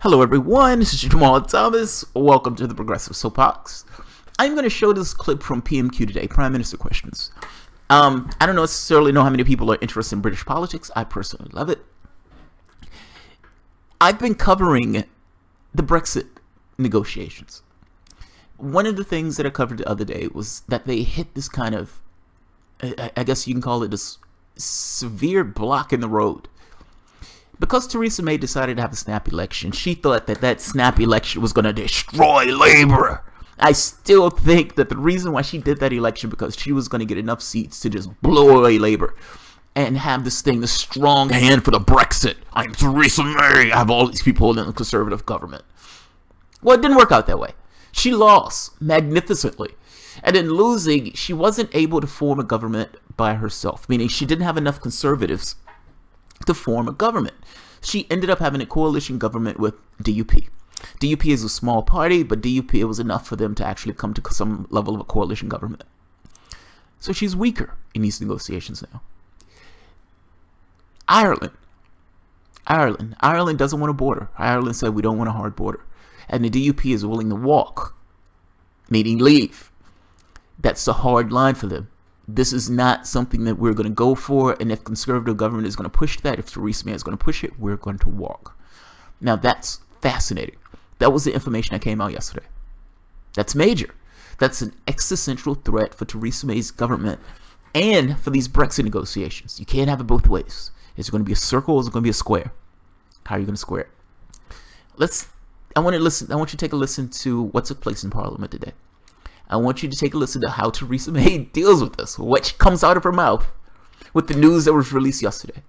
Hello everyone, this is Jamal Thomas. Welcome to the Progressive Soapbox. I'm going to show this clip from PMQ today, Prime Minister Questions. I don't necessarily know how many people are interested in British politics. I personally love it. I've been covering the Brexit negotiations. One of the things that I covered the other day was that they hit this kind of, I guess you can call it this severe block in the road. Because Theresa May decided to have a snap election, she thought that that snap election was going to destroy Labour. I still think that the reason why she did that election because she was going to get enough seats to just blow away Labour and have this thing, this strong hand for the Brexit. I'm Theresa May. I have all these people in the Conservative government. Well, it didn't work out that way. She lost magnificently. And in losing, she wasn't able to form a government by herself, meaning she didn't have enough Conservatives to form a government. She ended up having a coalition government with DUP. DUP is a small party, but DUP, it was enough for them to actually come to some level of a coalition government. So she's weaker in these negotiations now. Ireland doesn't want a border. Ireland said we don't want a hard border. And the DUP is willing to walk, meaning leave. That's the hard line for them. This is not something that we're going to go for, and if Conservative government is going to push that, if Theresa May is going to push it, we're going to walk. Now that's fascinating. That was the information that came out yesterday. That's major. That's an existential threat for Theresa May's government and for these Brexit negotiations. You can't have it both ways. Is it going to be a circle or is it going to be a square? How are you going to square it? I want you to take a listen to what took place in Parliament today. I want you to take a listen to how Theresa May deals with this, what comes out of her mouth with the news that was released yesterday.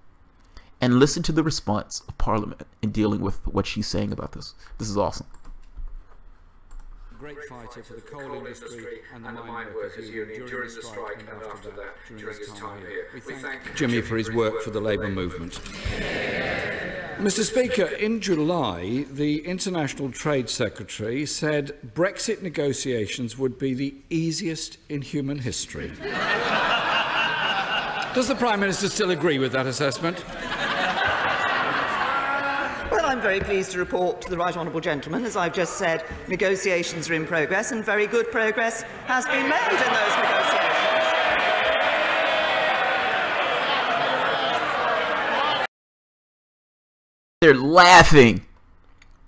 And listen to the response of Parliament in dealing with what she's saying about this. This is awesome. Great fighter for the coal industry and the mine workers union during the strike and after that, during his time here. We thank Jimmy for his work for the Labour movement. Mr. Speaker, in July, the International Trade Secretary said Brexit negotiations would be the easiest in human history. Does the Prime Minister still agree with that assessment? Well, I'm very pleased to report to the Right Honourable Gentleman, as I've just said, negotiations are in progress and very good progress has been made in those negotiations. They're laughing.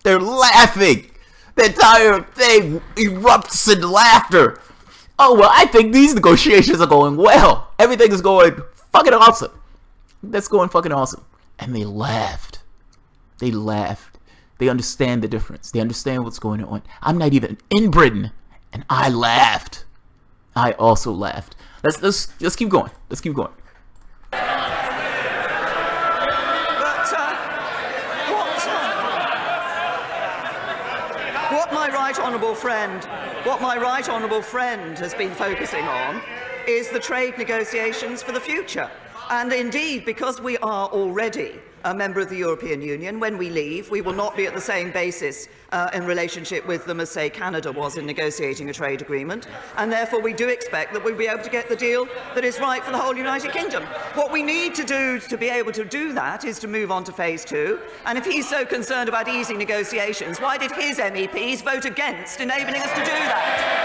They're laughing. The entire thing erupts in laughter. Oh, well, I think these negotiations are going well. Everything is going fucking awesome. That's going fucking awesome. And they laughed. They laughed. They understand the difference. They understand what's going on. I'm not even in Britain, and I laughed. I also laughed. Let's keep going. Let's keep going. What my right honourable friend has been focusing on is the trade negotiations for the future. And indeed, because we are already a member of the European Union, when we leave, we will not be at the same basis in relationship with them as, say, Canada was in negotiating a trade agreement. And therefore, we do expect that we'll be able to get the deal that is right for the whole United Kingdom. What we need to do to be able to do that is to move on to phase 2. And if he's so concerned about easy negotiations, why did his MEPs vote against enabling us to do that?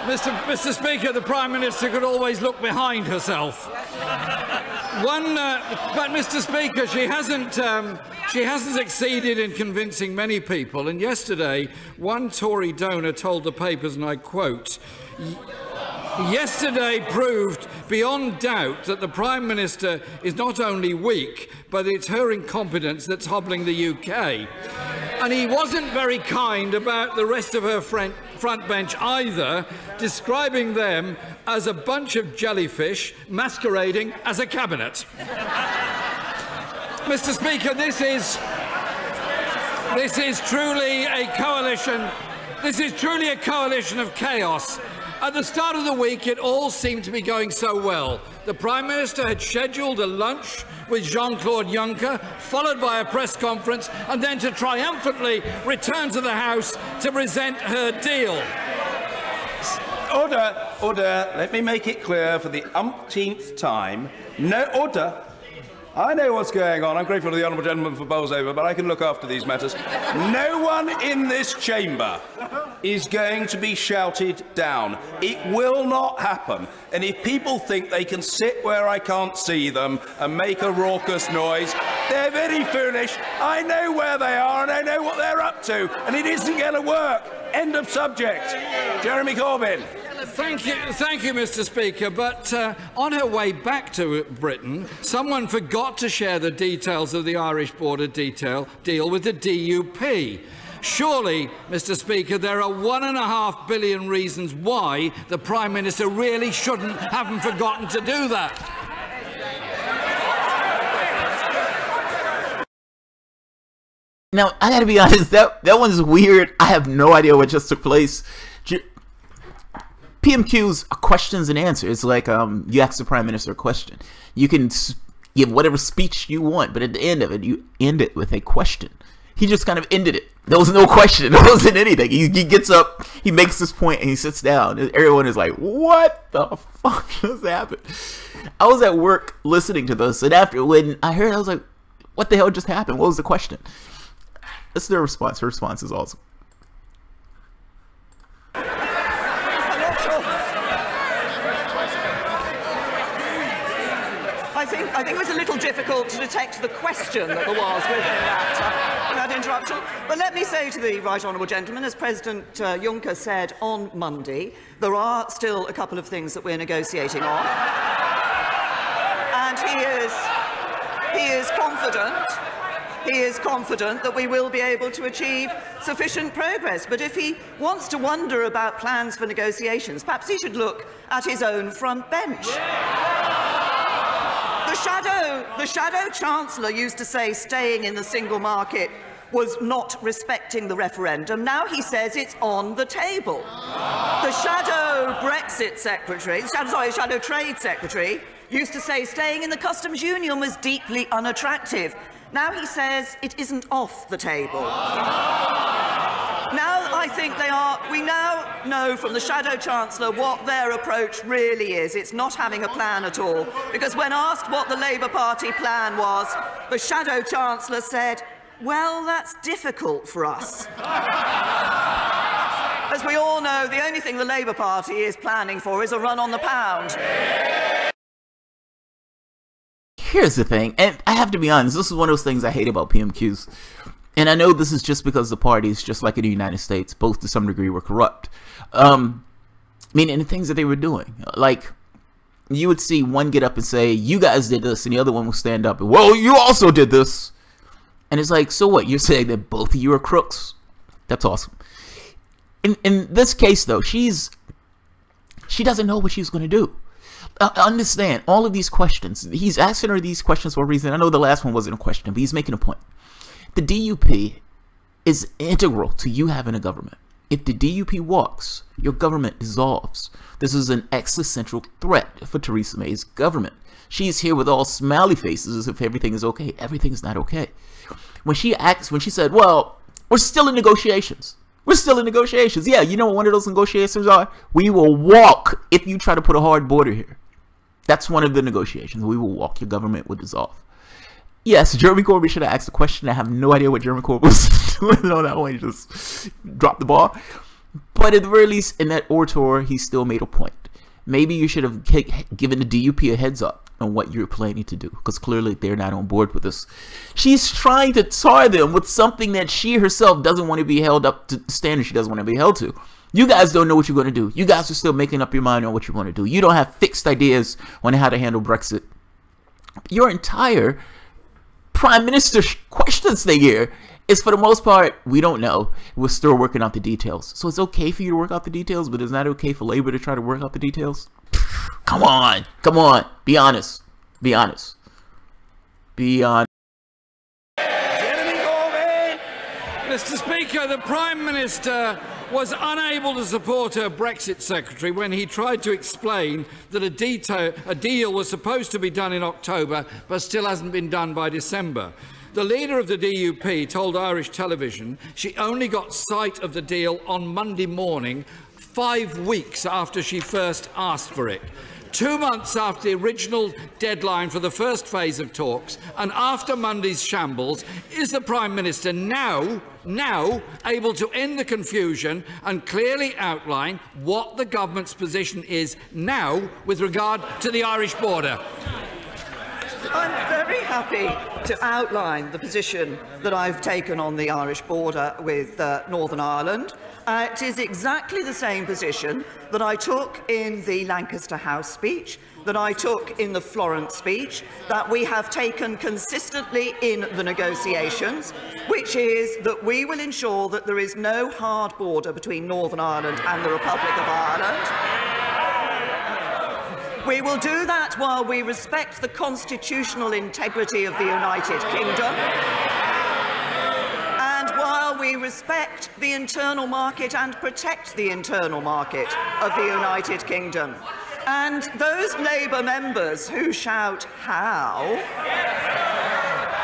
Mr. Speaker, the Prime Minister could always look behind herself. But Mr. Speaker, she hasn't succeeded in convincing many people. And yesterday, one Tory donor told the papers, and I quote, "Yesterday proved beyond doubt that the Prime Minister is not only weak, but it's her incompetence that's hobbling the UK." And he wasn't very kind about the rest of her front bench either, describing them as a bunch of jellyfish masquerading as a cabinet. Mr. Speaker, this is truly a coalition. This is truly a coalition of chaos. At the start of the week, it all seemed to be going so well. The Prime Minister had scheduled a lunch with Jean-Claude Juncker, followed by a press conference, and then to triumphantly return to the House to present her deal. Order, order. Let me make it clear for the umpteenth time. No order. I know what's going on. I'm grateful to the honourable gentleman for bowls over, but I can look after these matters. No one in this chamber is going to be shouted down. It will not happen. And if people think they can sit where I can't see them and make a raucous noise, they're very foolish. I know where they are and I know what they're up to, and it isn't going to work. End of subject. Jeremy Corbyn. Thank you, Mr. Speaker. But on her way back to Britain, someone forgot to share the details of the Irish border deal with the DUP. Surely, Mr. Speaker, there are 1.5 billion reasons why the Prime Minister really haven't forgotten to do that. Now, I gotta be honest, that one's weird. I have no idea what just took place. PMQs are questions and answers. It's like you ask the Prime Minister a question. You can give whatever speech you want, but at the end of it, you end it with a question. He just kind of ended it. There was no question. There wasn't anything. He gets up, he makes this point, and he sits down. And everyone is like, what the fuck just happened? I was at work listening to this, and after when I heard it, I was like, what the hell just happened? What was the question? That's their response. Her response is awesome. I think it was a little difficult to detect the question that there was within that interruption. But let me say to the right honourable gentleman, as President Juncker said on Monday, there are still a couple of things that we're negotiating on. And he is confident that we will be able to achieve sufficient progress. But if he wants to wonder about plans for negotiations, perhaps he should look at his own front bench. The Shadow Chancellor used to say staying in the single market was not respecting the referendum. Now he says it's on the table. The Shadow Brexit Secretary, Shadow Trade Secretary, used to say staying in the customs union was deeply unattractive. Now he says it isn't off the table. Now I think we now know from the Shadow Chancellor what their approach really is. It's not having a plan at all. Because when asked what the Labour Party plan was, the Shadow Chancellor said, well, that's difficult for us. As we all know, the only thing the Labour Party is planning for is a run on the pound. Here's the thing, and I have to be honest, this is one of those things I hate about PMQs. And I know this is just because the parties, just like in the United States, both to some degree were corrupt. Meaning the things that they were doing. Like, you would see one get up and say, you guys did this, and the other one will stand up and, well, you also did this. And it's like, so what? You're saying that both of you are crooks? That's awesome. In this case, though, she doesn't know what she's going to do. Understand, all of these questions, he's asking her these questions for a reason. I know the last one wasn't a question, but he's making a point. The DUP is integral to you having a government. If the DUP walks, your government dissolves. This is an existential threat for Theresa May's government. She's here with all smiley faces as if everything is okay. Everything is not okay. When she said, well, we're still in negotiations. We're still in negotiations. Yeah, you know what one of those negotiations are? We will walk if you try to put a hard border here. That's one of the negotiations. We will walk. Your government will dissolve. Yes, Jeremy Corbyn should have asked a question. I have no idea what Jeremy Corbyn was doing on that one. He just dropped the ball. But at the very least, in that orator, he still made a point. Maybe you should have given the DUP a heads up on what you're planning to do, because clearly they're not on board with this. She's trying to tar them with something that she herself doesn't want to be held up to standards she doesn't want to be held to. You guys don't know what you're going to do. You guys are still making up your mind on what you want to do. You don't have fixed ideas on how to handle Brexit. Your entire Prime Minister questions thing here is, for the most part, we don't know. We're still working out the details. So it's okay for you to work out the details, but it's not okay for Labour to try to work out the details? Come on. Come on. Be honest. Be honest. Be honest. Mr. Speaker, the Prime Minister was unable to support her Brexit secretary when he tried to explain that a deal was supposed to be done in October but still hasn't been done by December. The leader of the DUP told Irish television she only got sight of the deal on Monday morning, 5 weeks after she first asked for it. 2 months after the original deadline for the first phase of talks and after Monday's shambles, is the Prime Minister now able to end the confusion and clearly outline what the government's position is now with regard to the Irish border? I'm very happy to outline the position that I've taken on the Irish border with Northern Ireland. It is exactly the same position that I took in the Lancaster House speech, that I took in the Florence speech, that we have taken consistently in the negotiations, which is that we will ensure that there is no hard border between Northern Ireland and the Republic of Ireland. We will do that while we respect the constitutional integrity of the United Kingdom and while we respect the internal market and protect the internal market of the United Kingdom. And those Labour members who shout, "How?"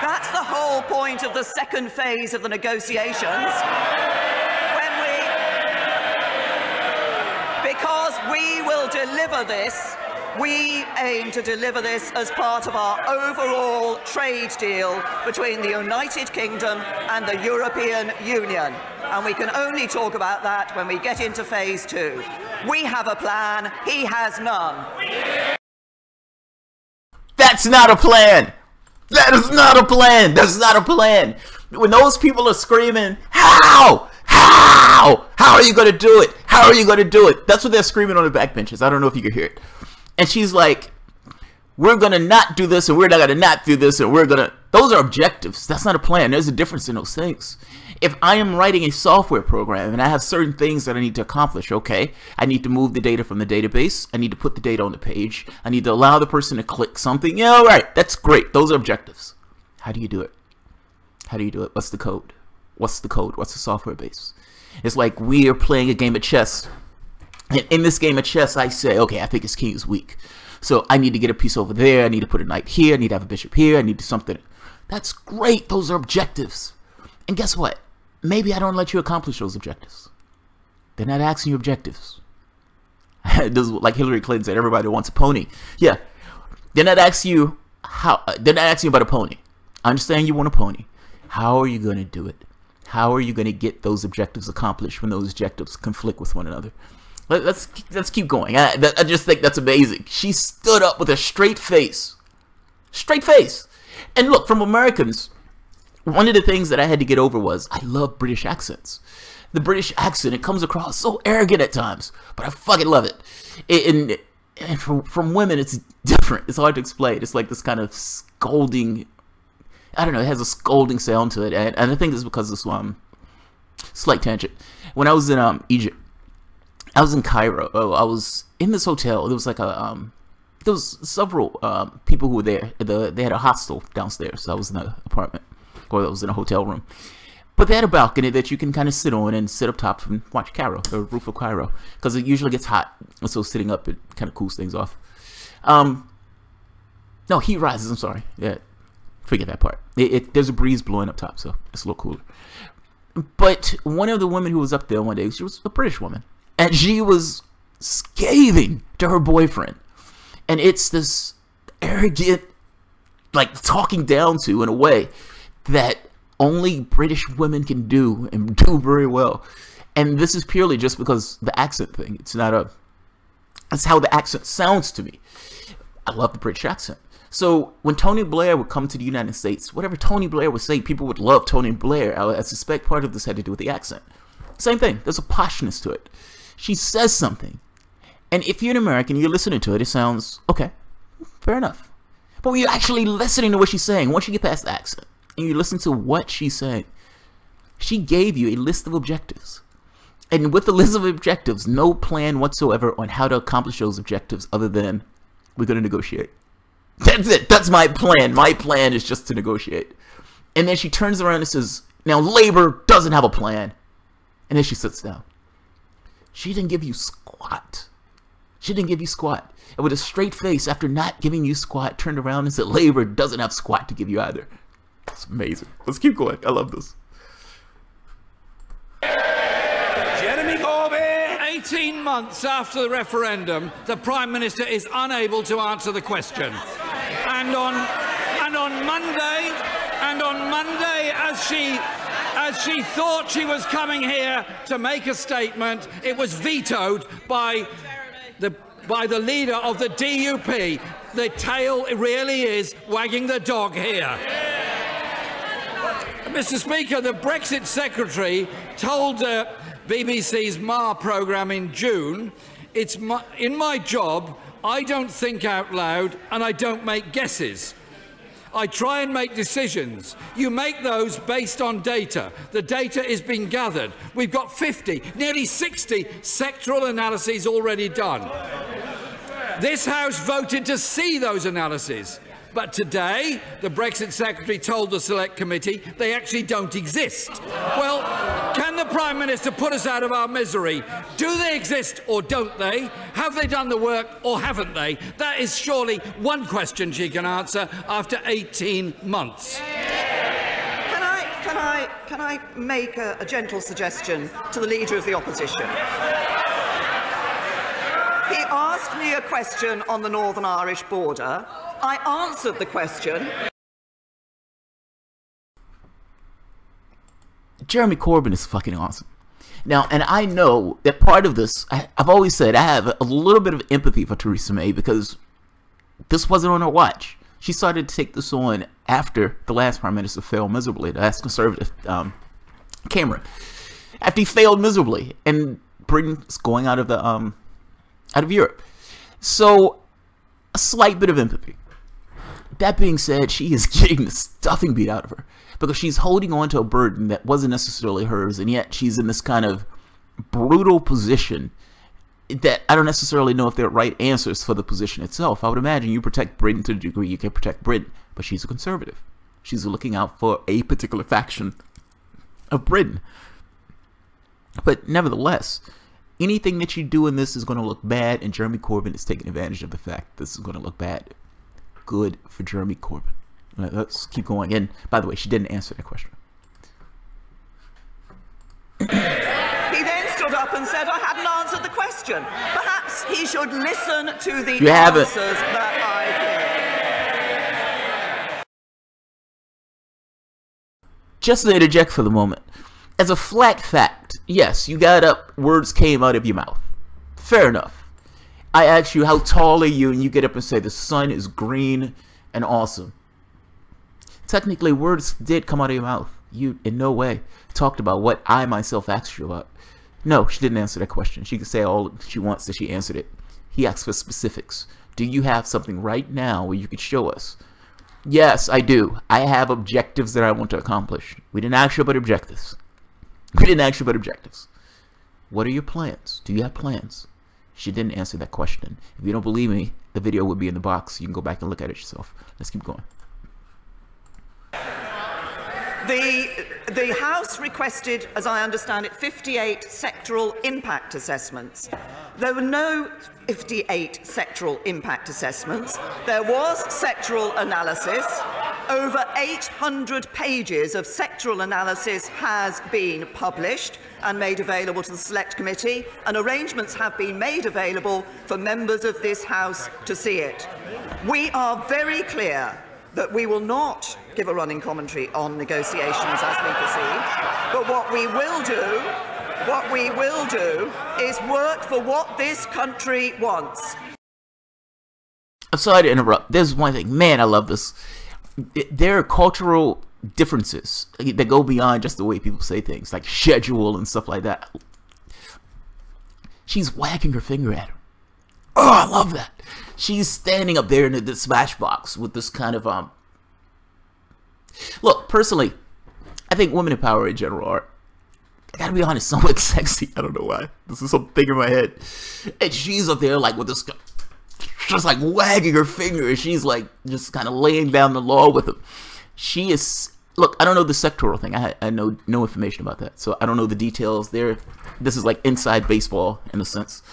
that's the whole point of the second phase of the negotiations. Because we will deliver this. We aim to deliver this as part of our overall trade deal between the United Kingdom and the European Union. And we can only talk about that when we get into phase 2. We have a plan, he has none. That's not a plan! That is not a plan! That's not a plan! When those people are screaming, "How? How? How are you going to do it? How are you going to do it?" That's what they're screaming on the backbenches. I don't know if you can hear it. And she's like, "We're going to not do this, and we're not going to not do this, and we're going to..." Those are objectives. That's not a plan. There's a difference in those things. If I am writing a software program and I have certain things that I need to accomplish, okay, I need to move the data from the database. I need to put the data on the page. I need to allow the person to click something. Yeah, all right, that's great. Those are objectives. How do you do it? How do you do it? What's the code? What's the code? What's the software base? It's like we are playing a game of chess. And in this game of chess, I say, okay, I think his king is weak. So I need to get a piece over there. I need to put a knight here. I need to have a bishop here. I need to do something. That's great. Those are objectives. And guess what? Maybe I don't let you accomplish those objectives. They're not asking you objectives. This is like Hillary Clinton said, everybody wants a pony. Yeah. They're not asking you how. They're not asking you about a pony. I understand you want a pony. How are you going to do it? How are you going to get those objectives accomplished when those objectives conflict with one another? Let's keep going. I just think that's amazing. She stood up with a straight face. Straight face. And look, from Americans, one of the things that I had to get over was I love British accents. The British accent, it comes across so arrogant at times, but I fucking love it. And from women, it's different. It's hard to explain. It's like this kind of scolding, I don't know, it has a scolding sound to it. And I think it's because of this slight tangent. When I was in Egypt, I was in Cairo. I was in this hotel. There was like there was several people who were there. They had a hostel downstairs. So I was in an apartment, or I was in a hotel room. But they had a balcony that you can kind of sit on and sit up top and watch Cairo, the roof of Cairo, because it usually gets hot. And so sitting up, it kind of cools things off. No, heat rises. I'm sorry. Yeah, forget that part. There's a breeze blowing up top, so it's a little cooler. But one of the women who was up there one day, she was a British woman. And she was scathing to her boyfriend. And it's this arrogant, like, talking down to in a way that only British women can do and do very well. And this is purely just because the accent thing. It's not a... That's how the accent sounds to me. I love the British accent. So when Tony Blair would come to the United States, whatever Tony Blair would say, people would love Tony Blair. I suspect part of this had to do with the accent. Same thing. There's a poshness to it. She says something, and if you're an American, you're listening to it, it sounds, okay, fair enough. But when you're actually listening to what she's saying, once you get past the accent, and you listen to what she's saying, she gave you a list of objectives. And with the list of objectives, no plan whatsoever on how to accomplish those objectives other than, we're going to negotiate. That's it. That's my plan. My plan is just to negotiate. And then she turns around and says, now Labour doesn't have a plan. And then she sits down. She didn't give you squat. She didn't give you squat. And with a straight face, after not giving you squat, turned around and said, Labour doesn't have squat to give you either. It's amazing. Let's keep going. I love this. Jeremy Corbyn! 18 months after the referendum, the Prime Minister is unable to answer the question. And on Monday, as she thought she was coming here to make a statement, it was vetoed by the leader of the DUP. The tail really is wagging the dog here. Mr. Speaker, the Brexit Secretary told BBC's Ma programme in June, in my job, I don't think out loud and I don't make guesses. I try and make decisions. You make those based on data. The data is being gathered. We've got 50, nearly 60 sectoral analyses already done. This House voted to see those analyses. But today, the Brexit Secretary told the Select Committee they actually don't exist. Well, can the Prime Minister put us out of our misery? Do they exist or don't they? Have they done the work or haven't they? That is surely one question she can answer after 18 months. Can I make a gentle suggestion to the Leader of the Opposition? He asked me a question on the Northern Irish border. I answered the question. Jeremy Corbyn is fucking awesome. Now, and I know that part of this, I've always said I have a little bit of empathy for Theresa May because this wasn't on her watch. She started to take this on after the last Prime Minister failed miserably, the last Conservative Cameron. After he failed miserably, and Britain's going out of Europe. So, a slight bit of empathy. That being said, she is getting the stuffing beat out of her because she's holding on to a burden that wasn't necessarily hers, and yet she's in this kind of brutal position that I don't necessarily know if they're right answers for the position itself. I would imagine you protect Britain to the degree you can protect Britain, but she's a conservative. She's looking out for a particular faction of Britain. But nevertheless, anything that you do in this is going to look bad, and Jeremy Corbyn is taking advantage of the fact this is going to look bad. Good for Jeremy Corbyn. Let's keep going. And by the way, she didn't answer that question. He then stood up and said I hadn't answered the question. Perhaps he should listen to the answers that I give. Just to interject for the moment. As a flat fact, yes, you got up, words came out of your mouth. Fair enough. I asked you, how tall are you? And you get up and say, the sun is green and awesome. Technically, words did come out of your mouth. You, in no way, talked about what I myself asked you about. No, she didn't answer that question. She can say all she wants that she answered it. He asked for specifics. Do you have something right now where you could show us? Yes, I do. I have objectives that I want to accomplish. We didn't ask you about objectives. We didn't ask you about objectives. What are your plans? Do you have plans? She didn't answer that question. If you don't believe me, the video would be in the box. You can go back and look at it yourself. Let's keep going. The House requested, as I understand it, 58 sectoral impact assessments. There were no 58 sectoral impact assessments. There was sectoral analysis. Over 800 pages of sectoral analysis has been published and made available to the Select Committee, and arrangements have been made available for members of this House to see it. We are very clear that we will not give a running commentary on negotiations as we proceed, but what we will do is work for what this country wants. I'm sorry to interrupt. There's one thing. Man, I love this. There are cultural differences that go beyond just the way people say things, like schedule and stuff like that. She's wagging her finger at him. Oh, I love that. She's standing up there in the smash box with this kind of Look, personally, I think women in power in general are, I gotta be honest, somewhat sexy. I don't know why. This is something in my head. And she's up there like with this, just like wagging her finger, and she's like just kind of laying down the law with him. She is, look, I don't know the sectoral thing. I know no information about that, so I don't know the details there. This is like inside baseball in a sense.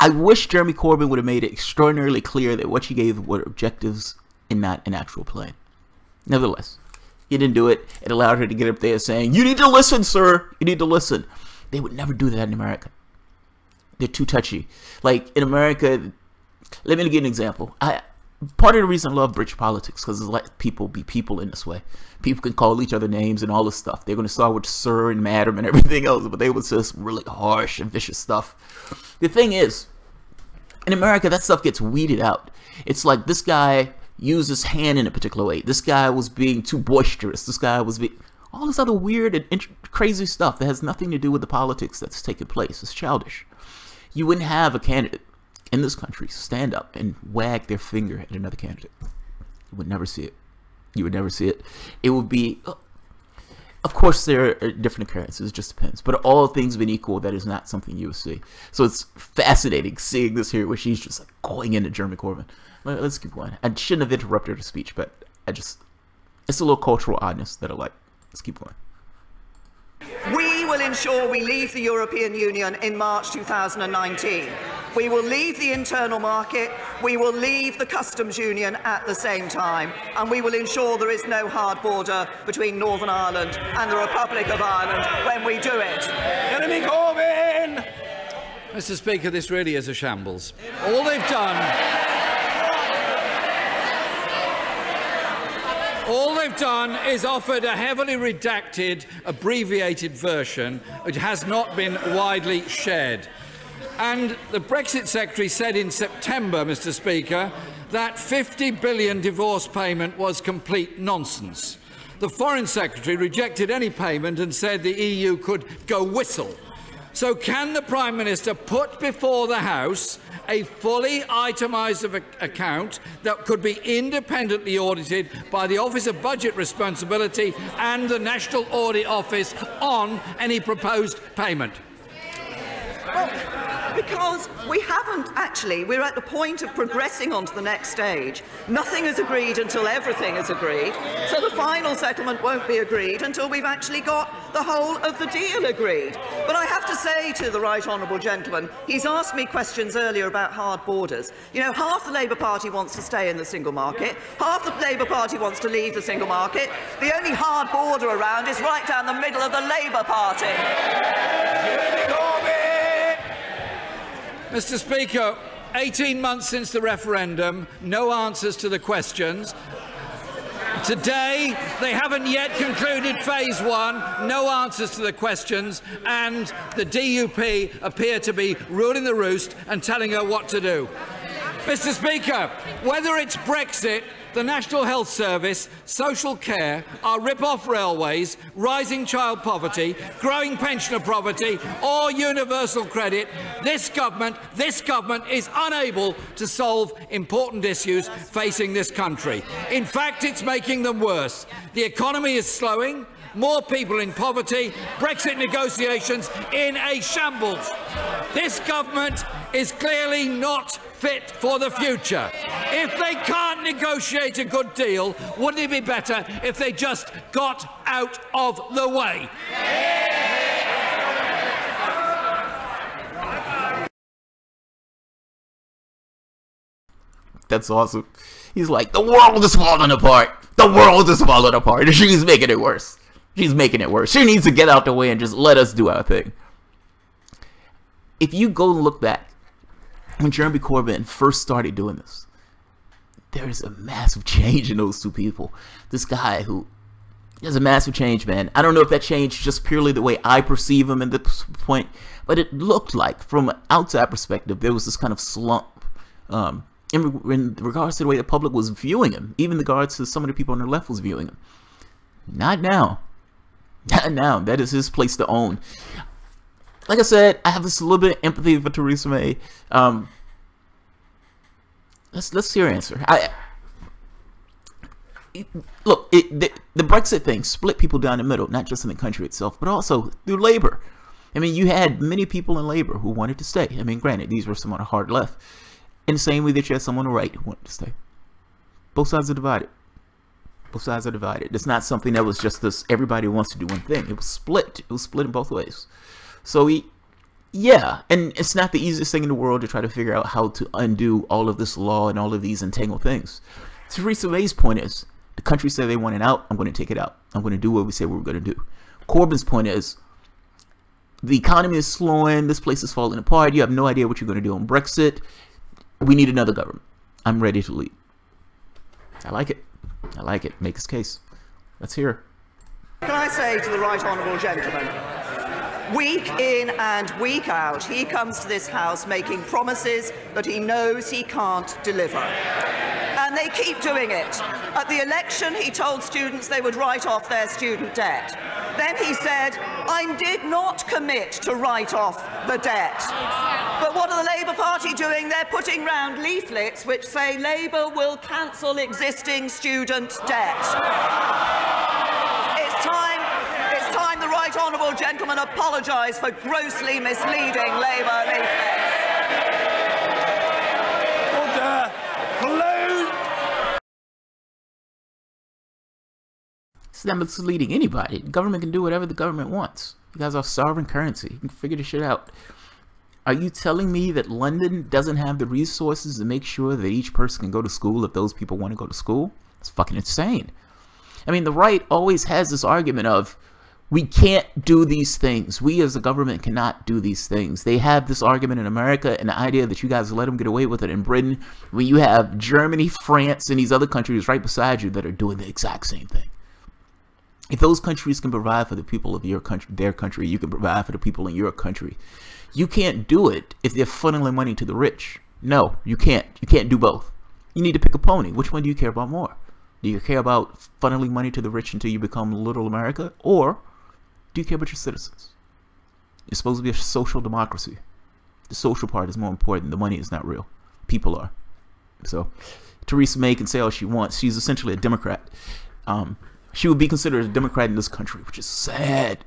I wish Jeremy Corbyn would have made it extraordinarily clear that what she gave were objectives and not an actual plan. Nevertheless, he didn't do it. It allowed her to get up there saying, you need to listen, sir. You need to listen. They would never do that in America. They're too touchy. Like in America, let me give you an example. Part of the reason I love British politics because it lets people be people in this way. People can call each other names and all this stuff. They're going to start with sir and madam and everything else, but they would say some really harsh and vicious stuff. The thing is, in America, that stuff gets weeded out. It's like this guy used his hand in a particular way. This guy was being too boisterous. This guy was being... all this other weird and crazy stuff that has nothing to do with the politics that's taking place. It's childish. You wouldn't have a candidate in this country stand up and wag their finger at another candidate. You would never see it. You would never see it. It would be... of course, there are different occurrences. It just depends. But all things being equal, that is not something you would see. So it's fascinating seeing this here where she's just like going into Jeremy Corbyn. Let's keep going. I shouldn't have interrupted her speech, but it's a little cultural oddness that I like. Let's keep going. We will ensure we leave the European Union in March 2019. We will leave the internal market, we will leave the customs union at the same time, and we will ensure there is no hard border between Northern Ireland and the Republic of Ireland when we do it. Jeremy Corbyn! Mr. Speaker, this really is a shambles. All they've done is offered a heavily redacted, abbreviated version which has not been widely shared. And the Brexit Secretary said in September, Mr. Speaker, that 50 billion divorce payment was complete nonsense. The Foreign Secretary rejected any payment and said the EU could go whistle. So can the Prime Minister put before the House a fully itemised account that could be independently audited by the Office of Budget Responsibility and the National Audit Office on any proposed payment? Well, because we haven't actually. We're at the point of progressing on to the next stage. Nothing is agreed until everything is agreed. So the final settlement won't be agreed until we've actually got the whole of the deal agreed. But I have to say to the right honourable gentleman, he's asked me questions earlier about hard borders. You know, half the Labour Party wants to stay in the single market, half the Labour Party wants to leave the single market. The only hard border around is right down the middle of the Labour Party. Mr. Speaker, 18 months since the referendum, no answers to the questions. Today, they haven't yet concluded phase one, no answers to the questions, and the DUP appear to be ruling the roost and telling her what to do. Mr. Speaker, whether it's Brexit, the National Health Service, social care, our rip-off railways, rising child poverty, growing pensioner poverty, or universal credit, this government is unable to solve important issues facing this country. In fact, it's making them worse. The economy is slowing, more people in poverty, Brexit negotiations in a shambles. This government is clearly not fit for the future. If they can't negotiate a good deal, wouldn't it be better if they just got out of the way? That's awesome. He's like, the world is falling apart. The world is falling apart. And she's making it worse. She's making it worse. She needs to get out the way and just let us do our thing. If you go look back, when Jeremy Corbyn first started doing this, there is a massive change in those two people. This guy who, there's a massive change, man. I don't know if that changed just purely the way I perceive him at this point, but it looked like, from an outside perspective, there was this kind of slump in regards to the way the public was viewing him, even in regards to some of the people on the left was viewing him. Not now. Not now. That is his place to own. Like I said, I have this little bit of empathy for Theresa May. Let's hear her answer. Look, the Brexit thing split people down the middle, not just in the country itself, but also through Labour. I mean, you had many people in Labour who wanted to stay. I mean, granted, these were some on the hard left. In the same way that you had someone on the right who wanted to stay. Both sides are divided. Both sides are divided. It's not something that was just this, everybody wants to do one thing. It was split. It was split in both ways. So yeah, and it's not the easiest thing in the world to try to figure out how to undo all of this law and all of these entangled things. Theresa May's point is, the country said they want it out, I'm going to take it out. I'm going to do what we say we're going to do. Corbyn's point is, The economy is slowing. This place is falling apart. You have no idea what you're going to do on Brexit. We need another government. I'm ready to lead. I like it. I like it. Make his case. Let's hear it. Can I say to the right honourable gentleman, week in and week out, he comes to this House making promises that he knows he can't deliver. And they keep doing it. At the election, he told students they would write off their student debt. Then he said, I did not commit to write off the debt. But what are the Labour Party doing? They're putting round leaflets which say Labour will cancel existing student debt. It's time the right honourable gentleman apologise for grossly misleading Labour leaflets. Order. Close. It's not misleading anybody. The government can do whatever the government wants. You guys are sovereign currency. You can figure this shit out. Are you telling me that London doesn't have the resources to make sure that each person can go to school if those people want to go to school? It's fucking insane. I mean, the right always has this argument of, we can't do these things. We as a government cannot do these things. They have this argument in America, and the idea that you guys let them get away with it in Britain, when you have Germany, France, and these other countries right beside you that are doing the exact same thing. If those countries can provide for the people of your country, their country, you can provide for the people in your country. You can't do it if they're funneling money to the rich. No, you can't. You can't do both. You need to pick a pony. Which one do you care about more? Do you care about funneling money to the rich until you become little America? Or do you care about your citizens? It's supposed to be a social democracy. The social part is more important. The money is not real. People are. So Theresa May can say all she wants. She's essentially a Democrat. She would be considered a Democrat in this country, which is sad.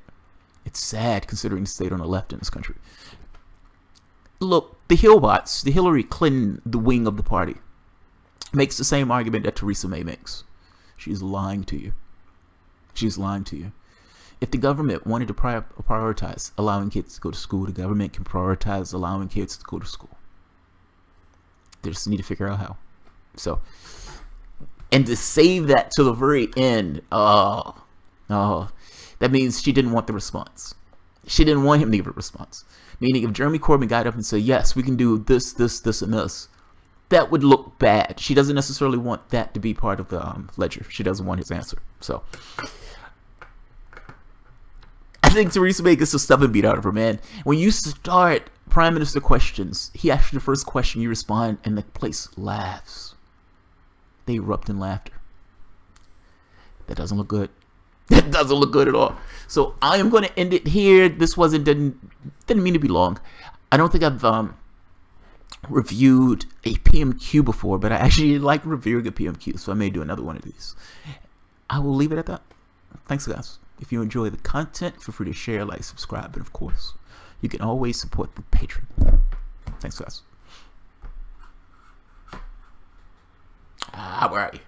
It's sad considering the state on the left in this country. Look, the Hillbots, the Hillary Clinton, the wing of the party, makes the same argument that Theresa May makes. She's lying to you. She's lying to you. If the government wanted to prioritize allowing kids to go to school, the government can prioritize allowing kids to go to school. They just need to figure out how. So, and to save that to the very end, that means she didn't want the response. She didn't want him to give a response. Meaning if Jeremy Corbyn got up and said, yes, we can do this, this, this, and this, that would look bad. She doesn't necessarily want that to be part of the ledger. She doesn't want his answer. So I think Theresa May gets the stubborn beat out of her, man. When you start Prime Minister questions, he asks you the first question, you respond, and the place laughs. They erupt in laughter. That doesn't look good. That doesn't look good at all. So I am going to end it here. This didn't mean to be long. I don't think I've reviewed a PMQ before, but I actually like reviewing a PMQ, so I may do another one of these. I will leave it at that. Thanks, guys. If you enjoy the content, feel free to share, like, subscribe, and of course, you can always support the Patreon. Thanks, guys. Where are you?